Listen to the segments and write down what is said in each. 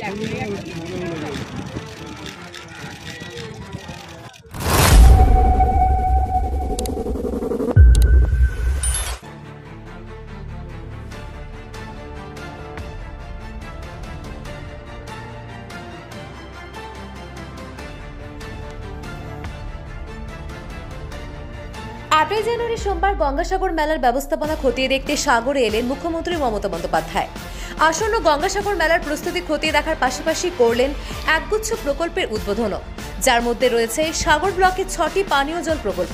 8 জানুয়ারি সোমবার গঙ্গাসাগর মেলার ব্যবস্থাপনা খতিয়ে দেখতে সাগরে এলেন মুখ্যমন্ত্রী মমতা বন্দ্যোপাধ্যায়। আসন্ন গঙ্গাসাগর মেলার প্রস্তুতি খতিয়ে দেখার পাশাপাশি করলেন একগুচ্ছ প্রকল্পের উদ্বোধনও, যার মধ্যে রয়েছে সাগর ব্লকের 6টি পানীয় জল প্রকল্প,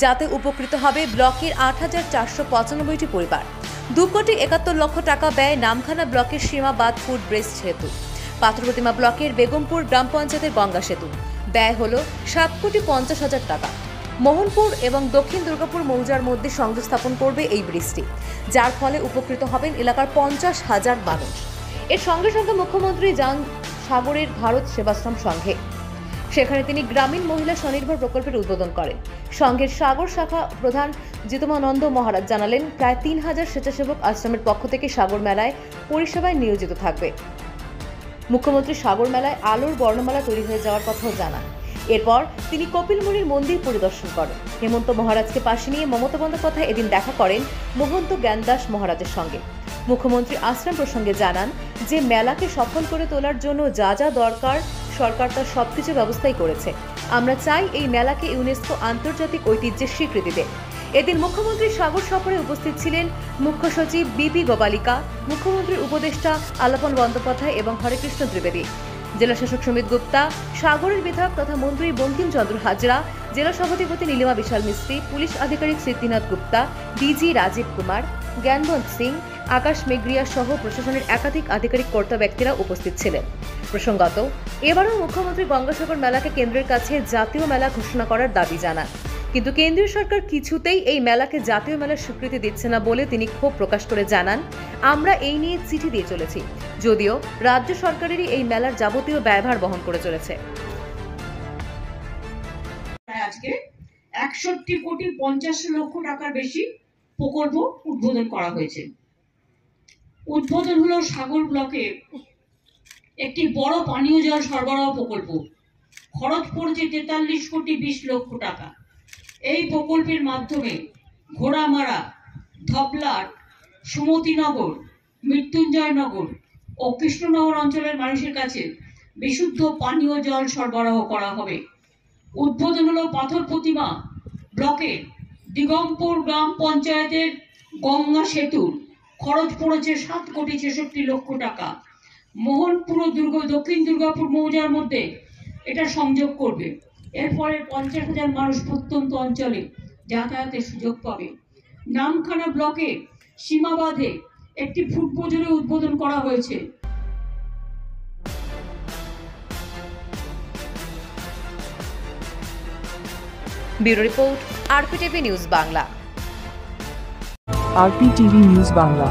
যাতে উপকৃত হবে ব্লকের 8,495টি পরিবার। 2,71 লক্ষ টাকা ব্যয় নামখানা ব্লকের সীমাবাদ ফুট ব্রিজ সেতু, পাথরপ্রতিমা ব্লকের বেগমপুর গ্রাম পঞ্চায়েতের গঙ্গা সেতু, ব্যয় হল 7,50,00,000 টাকা। মোহনপুর এবং দক্ষিণ দুর্গাপুর মৌজার মধ্যে সংযোগ স্থাপন করবে এই ব্রিজটি, যার ফলে উপকৃত হবেন এলাকার 50,000 মানুষ। এর সঙ্গে সঙ্গে মুখ্যমন্ত্রী যান সাগরের ভারত সেবাশ্রম সংঘে, সেখানে তিনি গ্রামীণ মহিলা স্বনির্ভর প্রকল্পের উদ্বোধন করেন। সংঘের সাগর শাখা প্রধান জিতমানন্দ মহারাজ জানালেন, প্রায় 3,000 স্বেচ্ছাসেবক আশ্রমের পক্ষ থেকে সাগর মেলায় পরিষেবায় নিয়োজিত থাকবে। মুখ্যমন্ত্রী সাগর মেলায় আলোর বর্ণমালা তৈরি হয়ে যাওয়ার কথাও জানান। এরপর তিনি কপিলমুনির মন্দির পরিদর্শন করেন। হেমন্ত মহারাজকে পাশে নিয়ে মমতা বন্দ্যোপাধ্যায় এদিন দেখা করেন মহন্ত জ্ঞানদাস মহারাজের সঙ্গে। মুখ্যমন্ত্রী আশ্রম প্রসঙ্গে জানান যে মেলাকে সফল করে তোলার জন্য যা যা দরকার সরকার তার সবকিছু ব্যবস্থাই করেছে। আমরা চাই এই মেলাকে ইউনেস্কো আন্তর্জাতিক ঐতিহ্যের স্বীকৃতি দেয়। এদিন মুখ্যমন্ত্রীর সাগর সফরে উপস্থিত ছিলেন মুখ্য সচিব বিপি গোপালিকা, মুখ্যমন্ত্রীর উপদেষ্টা আলাপন বন্দ্যোপাধ্যায় এবং হরেকৃষ্ণ ত্রিবেদী, জেলা শাসক সুমিত গুপ্তা, সাগরের বিধায়ক তথা মন্ত্রী বঙ্কিমচন্দ্র হাজরা, জেলা সভাধিপতি নীলিমা বিশাল মিস্ত্রি, পুলিশ আধিকারিক সিদ্ধিনাথ গুপ্তা, ডিজি রাজীব কুমার, জ্ঞানবন্ত সিং, আকাশ মেঘরিয়া সহ প্রশাসনের একাধিক আধিকারিক কর্তা ব্যক্তিরা উপস্থিত ছিলেন। প্রসঙ্গত, এবারও মুখ্যমন্ত্রী গঙ্গাসাগর মেলাকে কেন্দ্রের কাছে জাতীয় মেলা ঘোষণা করার দাবি জানান, কিন্তু কেন্দ্রীয় সরকার কিছুতেই এই মেলাকে জাতীয় মেলার স্বীকৃতি দিচ্ছে না বলে তিনি ক্ষোভ প্রকাশ করে জানান, আমরা এই নিয়ে চিঠি দিয়ে চলেছি, যদিও রাজ্য সরকারেরই এই মেলার যাবতীয় ব্যয়ভার বহন করে চলেছে। আজকে 61,50,00,000 টাকার বেশি প্রকল্প উদ্বোধন করা হয়েছে। উদ্বোধন হলো সাগর ব্লকে একটি বড় পানীয় জল সরবরাহ প্রকল্প, খরচ পড়েছে 43,20,00,000 টাকা। এই প্রকল্পের মাধ্যমে ঘোড়ামারা, ধবলাট, সুমতিনগর, মৃত্যুঞ্জয়নগর ও কৃষ্ণনগর অঞ্চলের মানুষের কাছে বিশুদ্ধ পানীয় জল সরবরাহ করা হবে। উদ্বোধন হলো পাথরপ্রতিমা ব্লকের দিগম্বর গ্রাম পঞ্চায়েতের গঙ্গা সেতুর, খরচ পড়েছে 7,66,00,000 টাকা। মোহনপুর দক্ষিণ দুর্গাপুর মৌজার মধ্যে এটা সংযোগ করবে। এর ফলে 50,000 মানুষ প্রত্যন্ত অঞ্চলে যাতায়াতের সুযোগ পাবে। নামখানা ব্লকে সীমাবাধে একটি ফুট ব্রিজের উদ্বোধন করা হয়েছে। Bureau report, RPTV news Bangla. RPTV news Bangla.